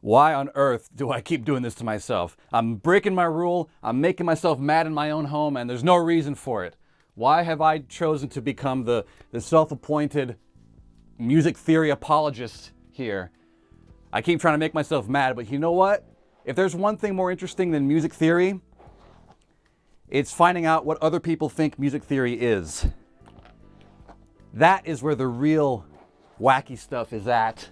Why on earth do I keep doing this to myself? I'm breaking my rule, I'm making myself mad in my own home, and there's no reason for it. Why have I chosen to become the self-appointed music theory apologist here? I keep trying to make myself mad, but you know what? If there's one thing more interesting than music theory, it's finding out what other people think music theory is. That is where the real wacky stuff is at.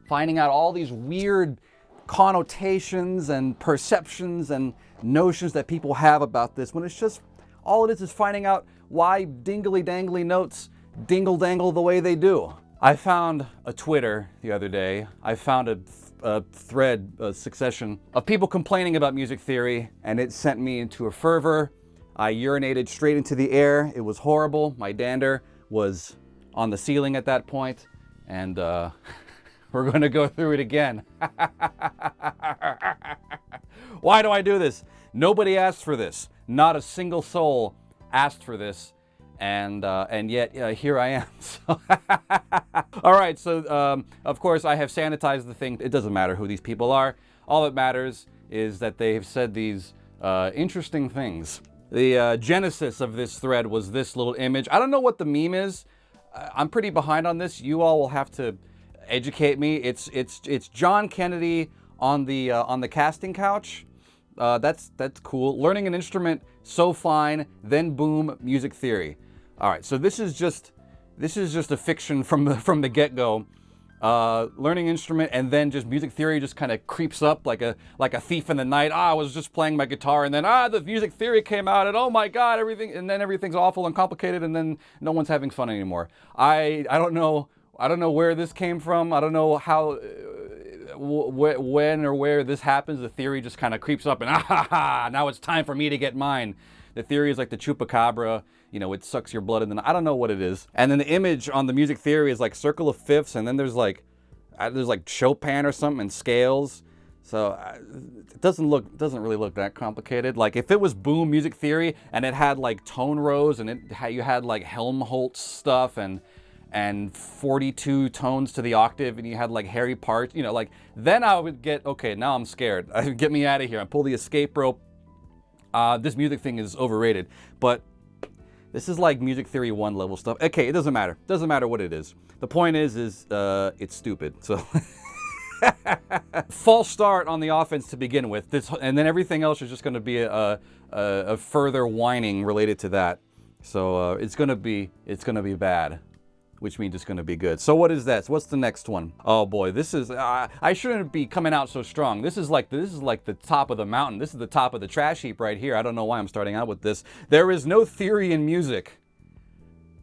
Finding out all these weird connotations and perceptions and notions that people have about this, when it's just, all it is finding out why dingly-dangly notes dingle-dangle the way they do. I found a Twitter the other day. I found a thread, a succession of people complaining about music theory, and it sent me into a fervor. I urinated straight into the air. It was horrible. My dander was on the ceiling at that point, and we're going to go through it again. Why do I do this? Nobody asked for this. Not a single soul asked for this. And yet here I am. All right, so of course I have sanitized the thing. It doesn't matter who these people are. All that matters is that they have said these interesting things. The genesis of this thread was this little image. I don't know what the meme is. I'm pretty behind on this. You all will have to educate me. It's John Kennedy on the casting couch. That's cool. Learning an instrument, so fine. Then boom, music theory. All right, so this is just a fiction from the get-go. Learning instrument, and then just music theory just kind of creeps up like a thief in the night. I was just playing my guitar, and then the music theory came out, and oh my God, everything's awful and complicated, and then no one's having fun anymore. I don't know where this came from. I don't know how, when or where this happens. The theory just kind of creeps up, and now it's time for me to get mine. The theory is like the chupacabra, you know, it sucks your blood, and then I don't know what it is. And then the image on the music theory is like circle of fifths, and then there's like Chopin or something and scales. So it doesn't really look that complicated. Like if it was boom music theory and it had like tone rows and you had like Helmholtz stuff and 42 tones to the octave, and you had like hairy parts, you know, like then I would get, okay, now I'm scared. Get me out of here. I pull the escape rope. This music thing is overrated, but this is like music theory 1 level stuff. Okay, it doesn't matter. Doesn't matter what it is. The point is it's stupid. So false start on the offense to begin with. And then everything else is just going to be a further whining related to that. So it's going to be bad, which means it's going to be good. So what is that? So what's the next one? Oh boy, this is, I shouldn't be coming out so strong. This is like the top of the mountain. This is the top of the trash heap right here. I don't know why I'm starting out with this. There is no theory in music.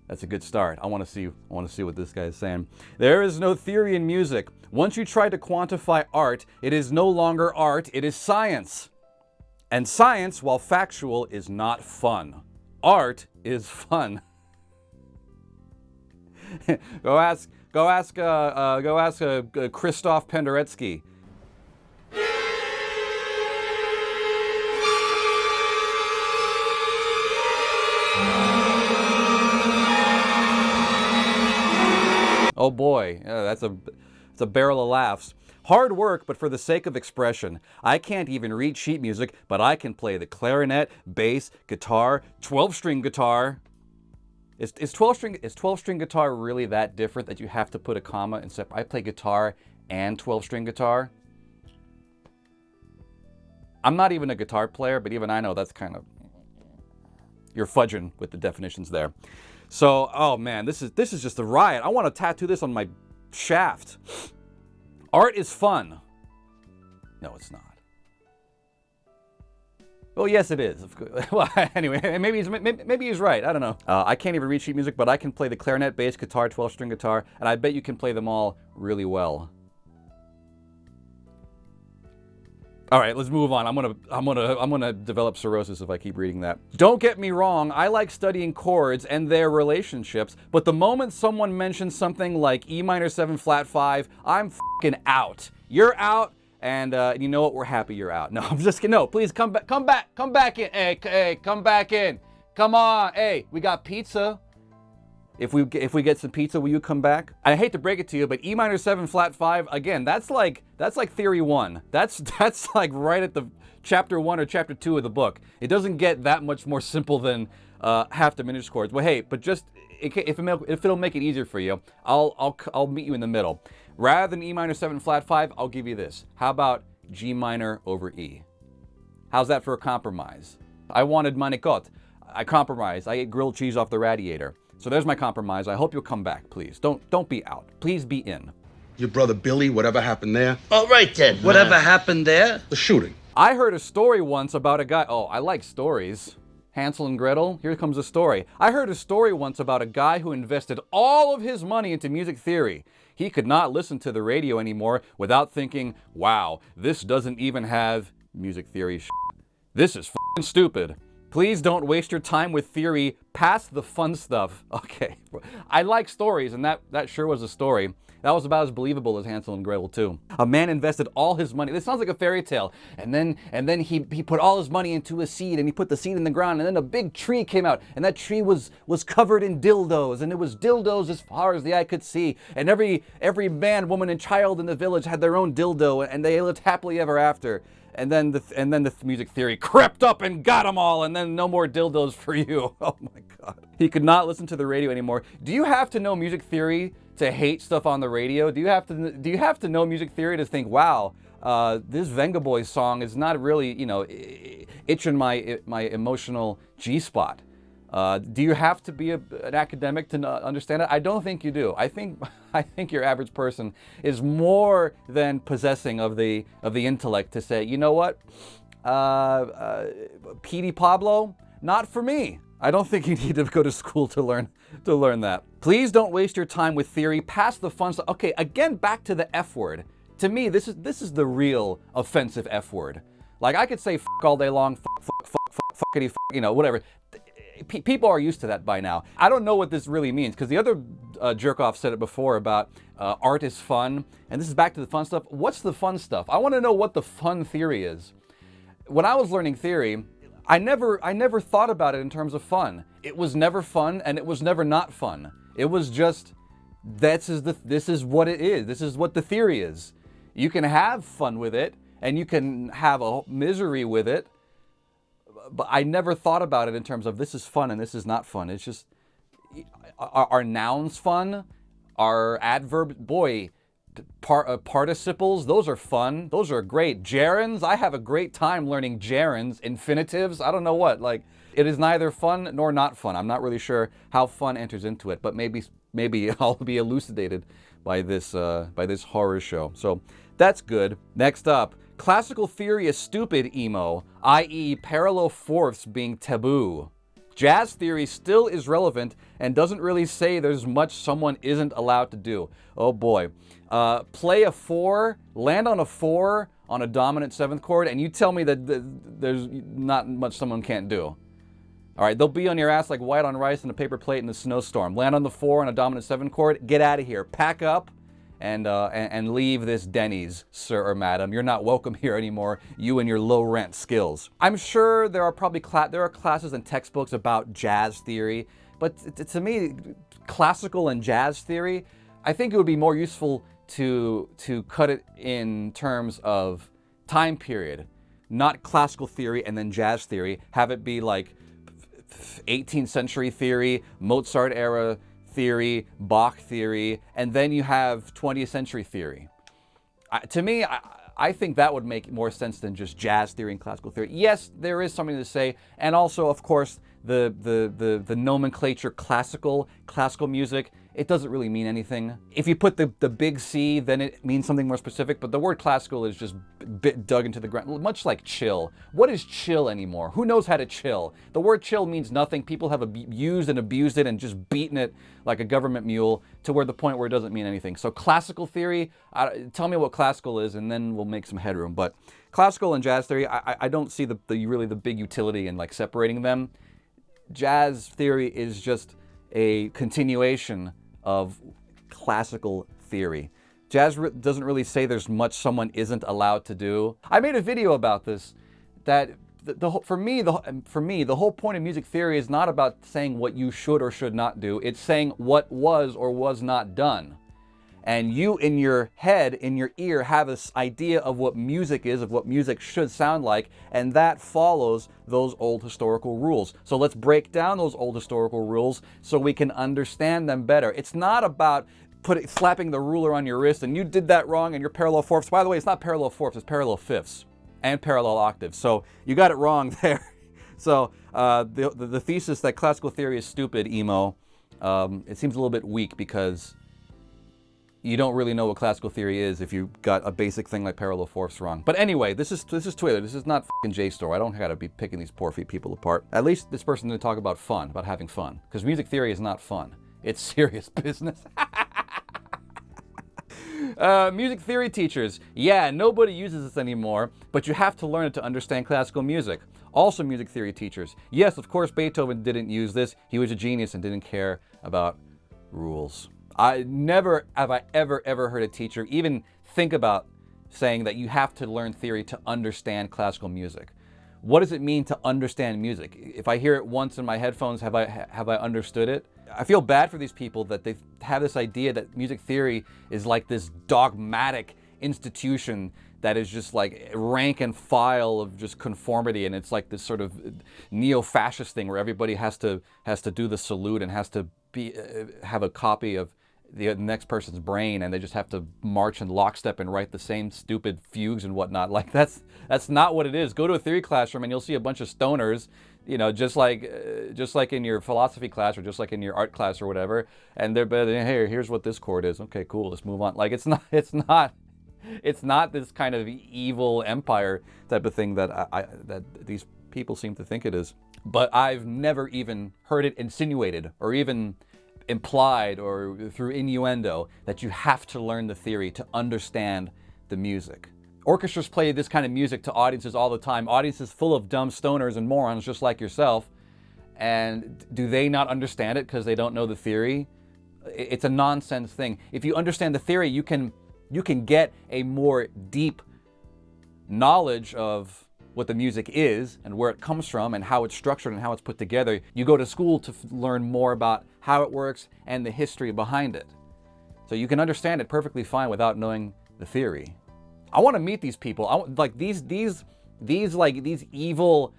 That's a good start. I want to see what this guy is saying. There is no theory in music. Once you try to quantify art, it is no longer art, it is science. And science, while factual, is not fun. Art is fun. Go ask Christoph Penderecki. Oh boy, that's a barrel of laughs. Hard work, but for the sake of expression. I can't even read sheet music, but I can play the clarinet, bass, guitar, 12-string guitar. Is 12-string guitar really that different that you have to put a comma and say, I play guitar and 12-string guitar? I'm not even a guitar player, but even I know that's kind of, you're fudging with the definitions there. So, oh man, this is just a riot. I want to tattoo this on my shaft. Art is fun. No, it's not. Well, yes, it is. Well, anyway, maybe he's right. I don't know. I can't even read sheet music, but I can play the clarinet, bass, guitar, 12-string guitar, and I bet you can play them all really well. All right, let's move on. I'm gonna develop cirrhosis if I keep reading that. Don't get me wrong. I like studying chords and their relationships, but the moment someone mentions something like E minor 7 flat 5, I'm f***ing out. You're out. And you know what? We're happy you're out. No, I'm just kidding. No, please come back in. Hey, come back in. Come on. Hey, we got pizza. If we get some pizza, will you come back? I hate to break it to you, but E minor 7 flat 5, again, that's like theory 1. That's like right at the chapter 1 or chapter 2 of the book. It doesn't get that much more simple than half diminished chords. Well, hey, but just if it'll make it easier for you, I'll meet you in the middle. Rather than E minor 7 flat 5, I'll give you this. How about G minor over E? How's that for a compromise? I wanted manicot. I compromised. I ate grilled cheese off the radiator. So there's my compromise. I hope you'll come back, please. Don't be out. Please be in. Your brother Billy, whatever happened there? All right then, whatever happened there? The shooting. I heard a story once about a guy. Oh, I like stories. Hansel and Gretel, here comes a story. I heard a story once about a guy who invested all of his money into music theory. He could not listen to the radio anymore without thinking, wow, this doesn't even have music theory shit. This is f***ing stupid. Please don't waste your time with theory past the fun stuff. Okay, I like stories, and that sure was a story. That was about as believable as Hansel and Gretel too. A man invested all his money. This sounds like a fairy tale. And then he put all his money into a seed, and he put the seed in the ground, and then a big tree came out, and that tree was covered in dildos, and it was dildos as far as the eye could see. And every man, woman, and child in the village had their own dildo, and they lived happily ever after. And then the music theory crept up and got them all, and then no more dildos for you. Oh my God. He could not listen to the radio anymore. Do you have to know music theory to hate stuff on the radio? Do you have to know music theory to think, wow, this Venga Boys song is not really, itching my emotional G-spot? Do you have to be an academic to understand it? I don't think you do. I think your average person is more than possessing of the intellect to say, you know what, P.D. Pablo, not for me. I don't think you need to go to school to learn that. Please don't waste your time with theory past the fun stuff. Okay, again, back to the F word. To me, this is the real offensive F word. Like, I could say f all day long, fuckity, whatever. People are used to that by now. I don't know what this really means, because the other jerk-off said it before about art is fun, and this is back to the fun stuff. What's the fun stuff? I want to know what the fun theory is. When I was learning theory, I never thought about it in terms of fun. It was never fun, and it was never not fun. It was just, this is what it is. This is what the theory is. You can have fun with it, and you can have a misery with it, but I never thought about it in terms of this is fun and this is not fun. It's just, are nouns fun? Are adverbs, boy, participles, those are fun. Those are great. Gerunds, I have a great time learning gerunds. Infinitives, I don't know what. Like, it is neither fun nor not fun. I'm not really sure how fun enters into it, but maybe I'll be elucidated by this horror show. So that's good. Next up, classical theory is stupid emo, i.e. parallel fourths being taboo. Jazz theory still is relevant and doesn't really say there's much someone isn't allowed to do. Oh boy. Play a 4, land on a 4 on a dominant 7th chord, and you tell me that there's not much someone can't do. All right, they'll be on your ass like white on rice in a paper plate in a snowstorm. Land on the 4 on a dominant 7th chord, get out of here. Pack up and leave this Denny's, sir or madam. You're not welcome here anymore, you and your low rent skills. I'm sure there are probably classes and textbooks about jazz theory, but to me, classical and jazz theory, I think it would be more useful to cut it in terms of time period, not classical theory and then jazz theory. Have it be like 18th century theory, Mozart era theory, Bach theory, and then you have 20th century theory. To me, I think that would make more sense than just jazz theory and classical theory. Yes, there is something to say, and also, of course, the nomenclature classical music, it doesn't really mean anything. If you put the big C, then it means something more specific, but the word classical is just dug into the ground, much like chill. What is chill anymore? Who knows how to chill? The word chill means nothing. People have used and abused it and just beaten it like a government mule to where the point where it doesn't mean anything. So classical theory, tell me what classical is and then we'll make some headroom. But classical and jazz theory, I don't see really the big utility in like separating them. Jazz theory is just a continuation of classical theory. Jazz doesn't really say there's much someone isn't allowed to do. I made a video about this, that for me, the whole point of music theory is not about saying what you should or should not do. It's saying what was or was not done. And you, in your head, in your ear, have this idea of what music is, of what music should sound like, and that follows those old historical rules. So let's break down those old historical rules so we can understand them better. It's not about slapping the ruler on your wrist and you did that wrong and you're parallel fourths. By the way, it's not parallel fourths, it's parallel fifths and parallel octaves. So you got it wrong there. So the thesis that classical theory is stupid, emo, it seems a little bit weak because you don't really know what classical theory is if you got a basic thing like parallel fourths wrong. But anyway, this is Twitter. This is not fucking JSTOR. I don't gotta be picking these poor people apart. At least this person didn't talk about fun, about having fun. Because music theory is not fun. It's serious business. Music theory teachers. Yeah, nobody uses this anymore, but you have to learn it to understand classical music. Also music theory teachers. Yes, of course, Beethoven didn't use this. He was a genius and didn't care about rules. I never have I ever heard a teacher even think about saying that you have to learn theory to understand classical music. What does it mean to understand music? If I hear it once in my headphones, have I understood it? I feel bad for these people that they have this idea that music theory is like this dogmatic institution that is just like rank and file of just conformity, and it's like this sort of neo-fascist thing where everybody has to do the salute and has to have a copy of the next person's brain, and they just have to march in lockstep and write the same stupid fugues and whatnot. Like that's not what it is. Go to a theory classroom and you'll see a bunch of stoners, you know, just like in your philosophy class or just like in your art class or whatever. And they're hey, here's what this chord is. Okay, cool. Let's move on. Like it's not this kind of evil empire type of thing that these people seem to think it is. But I've never even heard it insinuated or even implied or through innuendo that you have to learn the theory to understand the music. Orchestras play this kind of music to audiences all the time, audiences full of dumb stoners and morons just like yourself. And do they not understand it because they don't know the theory? It's a nonsense thing. If you understand the theory, you can get a more deep knowledge of what the music is and where it comes from and how it's structured and how it's put together. You go to school to learn more about how it works and the history behind it. So you can understand it perfectly fine without knowing the theory. I want to meet these people. Like these evil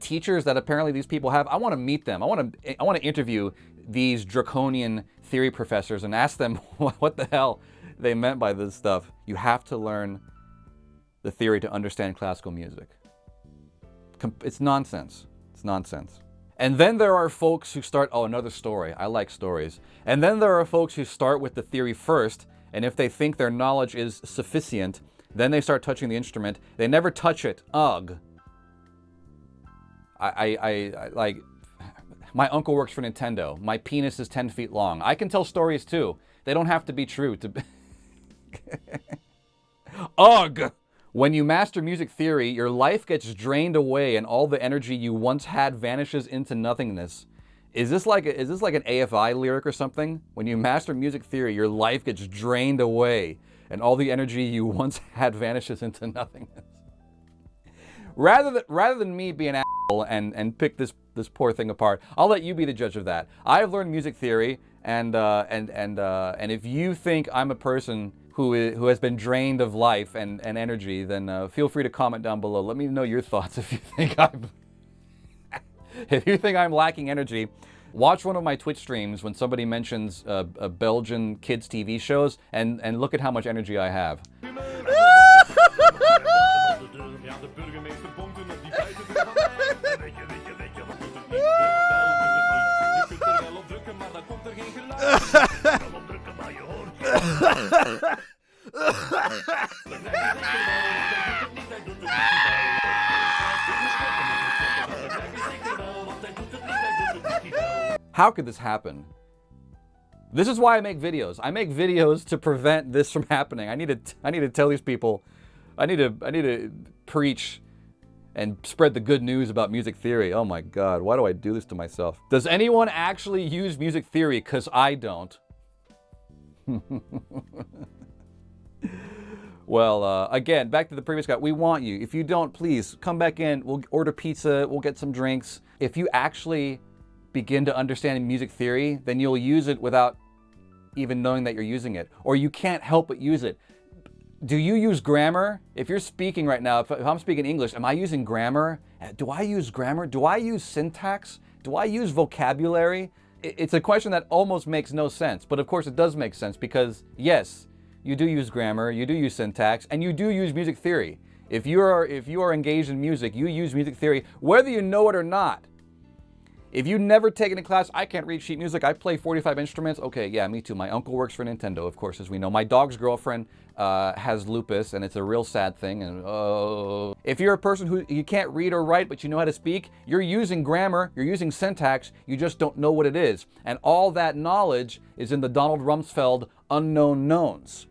teachers that apparently these people have. I want to meet them. I want to interview these draconian theory professors and ask them what the hell they meant by this stuff. You have to learn the theory to understand classical music. It's nonsense. It's nonsense. And then there are folks who start, oh, another story. I like stories. And then there are folks who start with the theory first, and if they think their knowledge is sufficient, then they start touching the instrument. They never touch it. Ugh. I like, my uncle works for Nintendo. My penis is 10 feet long. I can tell stories too. They don't have to be true to... Ugh! When you master music theory, your life gets drained away and all the energy you once had vanishes into nothingness. Is this like an AFI lyric or something? When you master music theory, your life gets drained away and all the energy you once had vanishes into nothingness. Rather than me be an asshole and pick this poor thing apart, I'll let you be the judge of that. I've learned music theory, and if you think I'm a person who has been drained of life and energy, then feel free to comment down below. Let me know your thoughts if you think I'm lacking energy. Watch one of my Twitch streams when somebody mentions Belgian kids TV shows and look at how much energy I have. How could this happen? This is why I make videos. I make videos to prevent this from happening. I need to tell these people. I need to preach and spread the good news about music theory. Oh my God, why do I do this to myself? Does anyone actually use music theory? 'Cause I don't. Well, again, back to the previous guy. We want you. If you don't, please come back in. We'll order pizza. We'll get some drinks. If you actually begin to understand music theory, then you'll use it without even knowing that you're using it. Or you can't help but use it. Do you use grammar? If you're speaking right now, if I'm speaking English, am I using grammar? Do I use grammar? Do I use syntax? Do I use vocabulary? It's a question that almost makes no sense. But of course it does make sense because, yes, you do use grammar, you do use syntax, and you do use music theory. If you are engaged in music, you use music theory, whether you know it or not. If you've never taken a class, I can't read sheet music, I play 45 instruments. Okay, yeah, me too. My uncle works for Nintendo, of course, as we know. My dog's girlfriend has lupus, and it's a real sad thing. And if you're a person who you can't read or write, but you know how to speak, you're using grammar, you're using syntax, you just don't know what it is. And all that knowledge is in the Donald Rumsfeld unknown knowns.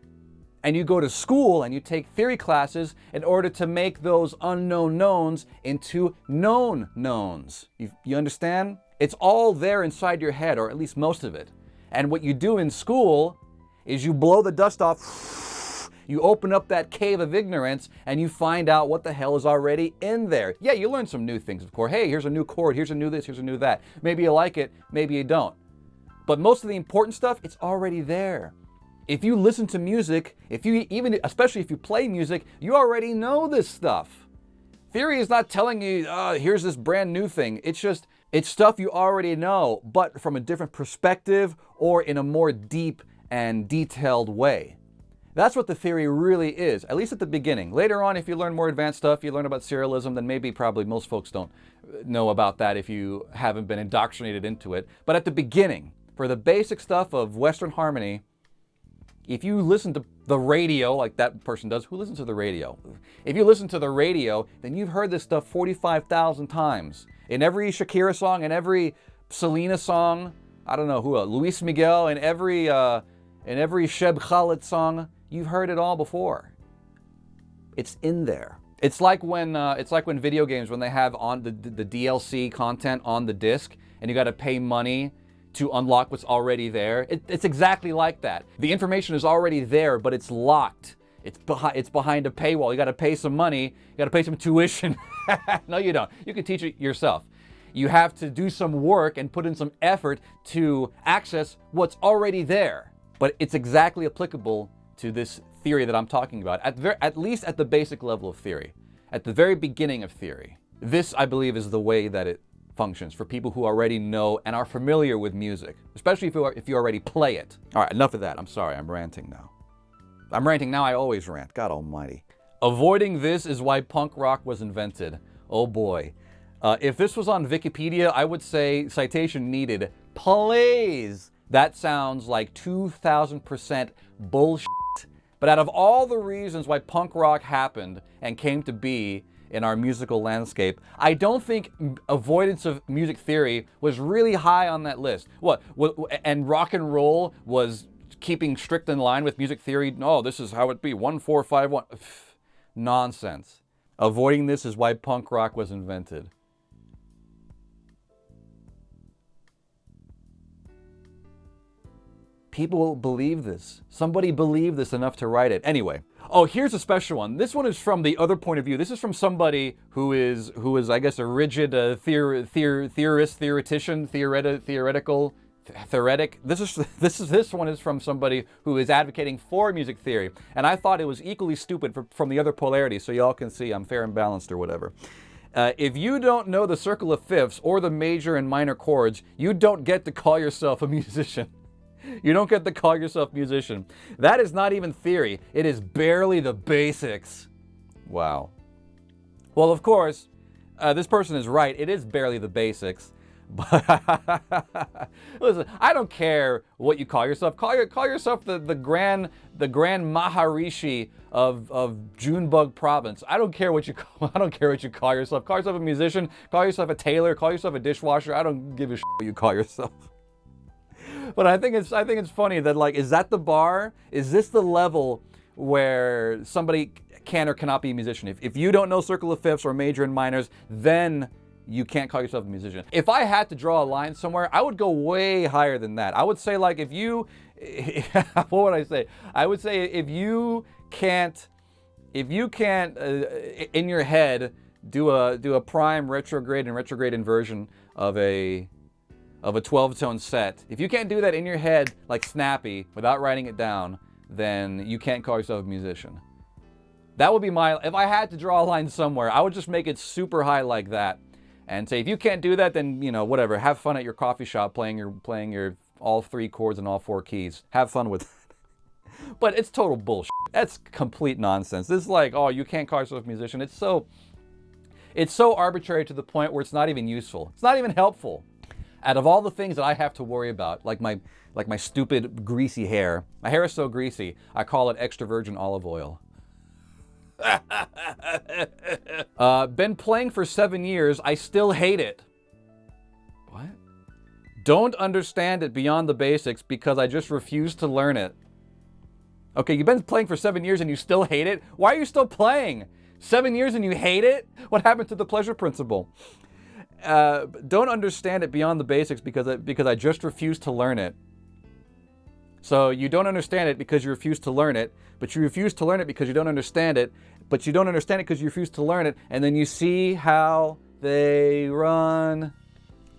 And you go to school and you take theory classes in order to make those unknown knowns into known knowns. You understand? It's all there inside your head, or at least most of it. And what you do in school is you blow the dust off, you open up that cave of ignorance, and you find out what the hell is already in there. Yeah, you learn some new things, of course. Hey, here's a new chord, here's a new this, here's a new that. Maybe you like it, maybe you don't. But most of the important stuff, it's already there. If you listen to music, especially if you play music, you already know this stuff. Theory is not telling you, here's this brand new thing. It's stuff you already know, but from a different perspective or in a more deep and detailed way. That's what the theory really is, at least at the beginning. Later on, if you learn more advanced stuff, you learn about serialism, then probably most folks don't know about that if you haven't been indoctrinated into it. But at the beginning, for the basic stuff of Western harmony, if you listen to the radio, like that person does, who listens to the radio? If you listen to the radio, then you've heard this stuff 45,000 times. In every Shakira song, in every Selena song, I don't know who else, Luis Miguel, in every Sheb Khaled song, you've heard it all before. It's in there. It's like when video games, when they have on the DLC content on the disc, and you got to pay money to unlock what's already there. It's exactly like that. The information is already there, but it's locked. It's behind a paywall. You got to pay some money. You got to pay some tuition. No, you don't. You can teach it yourself. You have to do some work and put in some effort to access what's already there. But it's exactly applicable to this theory that I'm talking about, at least at the basic level of theory, at the very beginning of theory. This, I believe, is the way that it functions for people who already know and are familiar with music, especially if you already play it. All right, enough of that. I'm sorry, I'm ranting now. I always rant, God almighty. Avoiding this is why punk rock was invented. Oh boy. If this was on Wikipedia, I would say citation needed. Please. That sounds like 2,000% bullshit. But out of all the reasons why punk rock happened and came to be in our musical landscape, I don't think avoidance of music theory was really high on that list. And rock and roll was keeping strict in line with music theory? No, this is how it be, 1451. Nonsense. Avoiding this is why punk rock was invented. People believe this. Somebody believed this enough to write it. Anyway. Oh, here's a special one. This one is from the other point of view. This is from somebody who is I guess, a rigid theoretician, theoretic. This one is from somebody who is advocating for music theory. And I thought it was equally stupid from the other polarity, so y'all can see I'm fair and balanced or whatever. If you don't know the circle of fifths or the major and minor chords, you don't get to call yourself a musician. You don't get to call yourself a musician. That is not even theory. It is barely the basics. Wow. Well, of course, this person is right. It is barely the basics. But listen, I don't care what you call yourself. Call yourself the grand Maharishi of Junebug Province. I don't care what you call yourself. Call yourself a musician. Call yourself a tailor. Call yourself a dishwasher. I don't give a shit what you call yourself. But I think it's funny that, like, is that the bar? Is this the level where somebody can or cannot be a musician? If you don't know circle of fifths or major and minors, then you can't call yourself a musician. If I had to draw a line somewhere, I would go way higher than that. I would say, like, what would I say? I would say if you can't if you can't, in your head, do a prime retrograde and retrograde inversion of a 12-tone set, if you can't do that in your head like snappy without writing it down, then you can't call yourself a musician. That would be if I had to draw a line somewhere, I would just make it super high like that and say, if you can't do that, then, you know, whatever, have fun at your coffee shop playing your all 3 chords and all 4 keys. Have fun with that. But it's total bullshit. That's complete nonsense. This is like, oh, you can't call yourself a musician. It's so arbitrary to the point where it's not even useful. It's not even helpful. Out of all the things that I have to worry about, like my stupid greasy hair, my hair is so greasy, I call it extra virgin olive oil. Been playing for 7 years, I still hate it. What? Don't understand it beyond the basics because I just refuse to learn it. Okay, you've been playing for 7 years and you still hate it? Why are you still playing? 7 years and you hate it? What happened to the pleasure principle? Don't understand it beyond the basics because I just refuse to learn it. So you don't understand it because you refuse to learn it, but you refuse to learn it because you don't understand it, but you don't understand it because you refuse to learn it, and then you see how they run.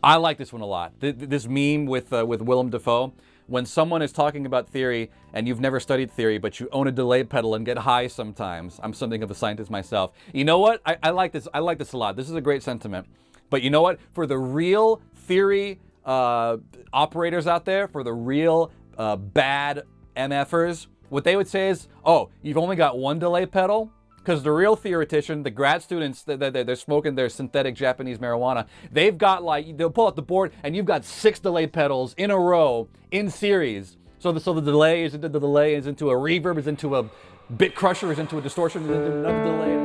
I like this one a lot. This meme with Willem Dafoe. When someone is talking about theory and you've never studied theory, but you own a delay pedal and get high sometimes. I'm something of a scientist myself. You know what? I like this. I like this a lot. This is a great sentiment. But you know what? For the real theory operators out there, for the real bad MFers, what they would say is, oh, you've only got 1 delay pedal? Because the real theoretician, the grad students, they're smoking their synthetic Japanese marijuana, they've got they'll pull out the board and you've got 6 delay pedals in a row, in series. So the delay is into a reverb, is into a bit crusher, is into a distortion, is into another delay.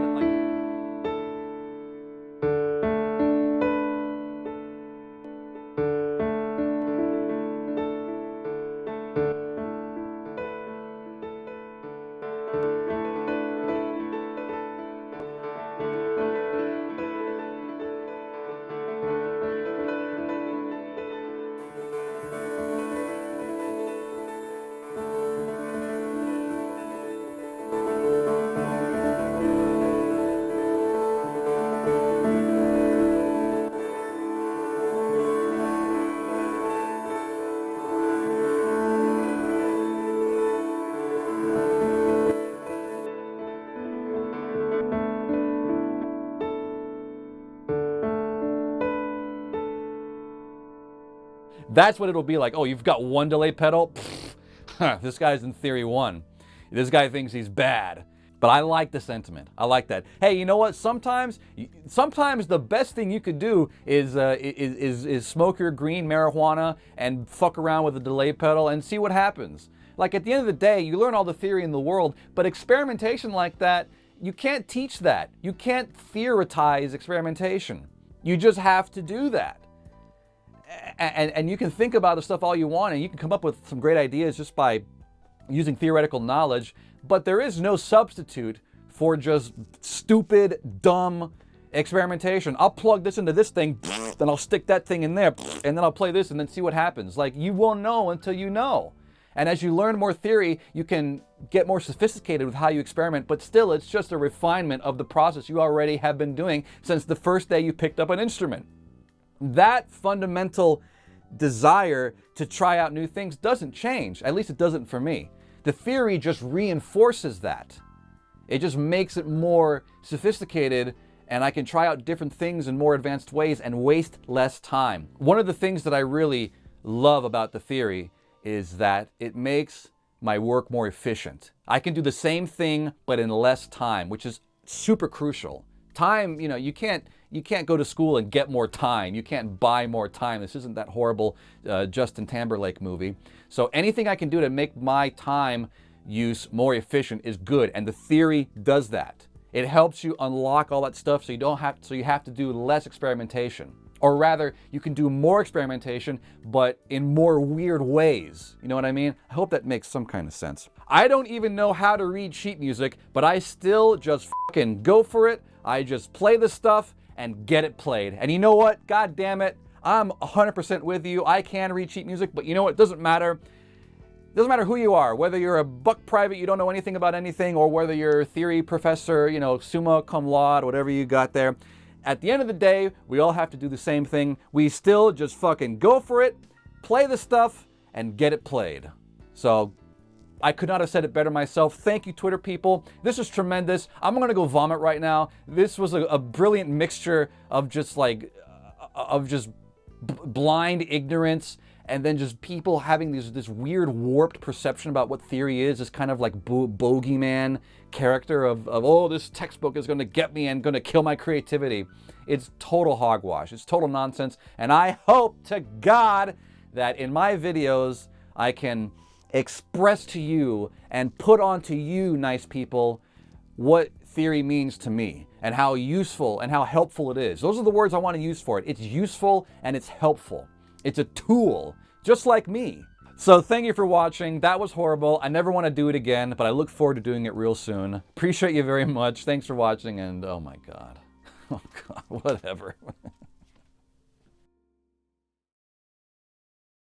That's what it'll be like. Oh, you've got 1 delay pedal? This guy's in theory 1. This guy thinks he's bad. But I like the sentiment. I like that. Hey, you know what? Sometimes the best thing you could do is smoke your green marijuana and fuck around with a delay pedal and see what happens. Like at the end of the day, you learn all the theory in the world, but experimentation like that, you can't teach that. You can't theorize experimentation. You just have to do that. And you can think about the stuff all you want, and you can come up with some great ideas just by using theoretical knowledge, but there is no substitute for just stupid, dumb experimentation. I'll plug this into this thing, then I'll stick that thing in there, and then I'll play this and then see what happens. Like, you won't know until you know. And as you learn more theory, you can get more sophisticated with how you experiment, but still it's just a refinement of the process you already have been doing since the first day you picked up an instrument. That fundamental desire to try out new things doesn't change. At least it doesn't for me. The theory just reinforces that. It just makes it more sophisticated, and I can try out different things in more advanced ways and waste less time. One of the things that I really love about the theory is that it makes my work more efficient. I can do the same thing, but in less time, which is super crucial. Time, you can't go to school and get more time. You can't buy more time. This isn't that horrible Justin Timberlake movie. So anything I can do to make my time use more efficient is good, and the theory does that. It helps you unlock all that stuff so you have to do less experimentation. Or rather, you can do more experimentation, but in more weird ways. You know what I mean? I hope that makes some kind of sense. I don't even know how to read sheet music, but I still just fucking go for it. I just play the stuff and get it played. And you know what? God damn it. I'm 100% with you. I can read sheet music, but you know what? It doesn't matter. Doesn't matter who you are, whether you're a buck private, you don't know anything about anything, or whether you're a theory professor, you know, summa cum laude, whatever you got there. At the end of the day, we all have to do the same thing. We still just fucking go for it, play the stuff, and get it played. So I could not have said it better myself. Thank you, Twitter people. This was tremendous. I'm gonna go vomit right now. This was a brilliant mixture of just like, blind ignorance, and then just people having this weird warped perception about what theory is, this kind of like bogeyman character of oh, this textbook is gonna get me and gonna kill my creativity. It's total hogwash, it's total nonsense, and I hope to God that in my videos I can express to you and put onto you, nice people, what theory means to me and how useful and how helpful it is. Those are the words I want to use for it. It's useful and it's helpful. It's a tool, just like me. So thank you for watching. That was horrible. I never want to do it again, but I look forward to doing it real soon. Appreciate you very much. Thanks for watching, and oh my God. Oh God, whatever.